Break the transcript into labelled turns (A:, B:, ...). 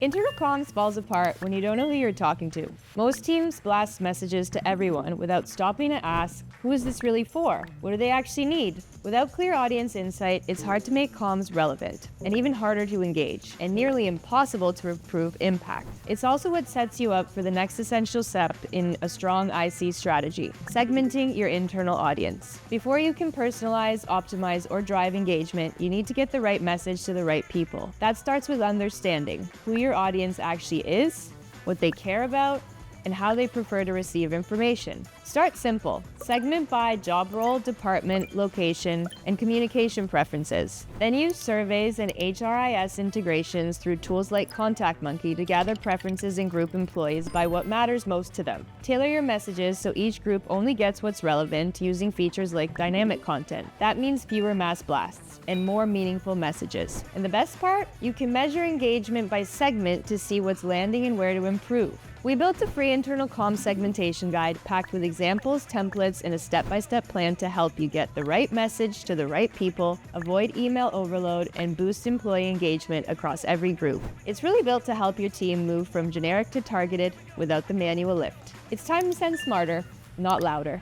A: Internal comms falls apart when you don't know who you're talking to. Most teams blast messages to everyone without stopping to ask, who is this really for? What do they actually need? Without clear audience insight, it's hard to make comms relevant, and even harder to engage, and nearly impossible to improve impact. It's also what sets you up for the next essential step in a strong IC strategy, segmenting your internal audience. Before you can personalize, optimize, or drive engagement, you need to get the right message to the right people. That starts with understanding who your audience actually is, what they care about, and how they prefer to receive information. Start simple. Segment by job role, department, location, and communication preferences. Then use surveys and HRIS integrations through tools like ContactMonkey to gather preferences in group employees by what matters most to them. Tailor your messages so each group only gets what's relevant using features like dynamic content. That means fewer mass blasts and more meaningful messages. And the best part? You can measure engagement by segment to see what's landing and where to improve. We built a free internal comms segmentation guide packed with examples, templates, and a step-by-step plan to help you get the right message to the right people, avoid email overload, and boost employee engagement across every group. It's really built to help your team move from generic to targeted without the manual lift. It's time to send smarter, not louder.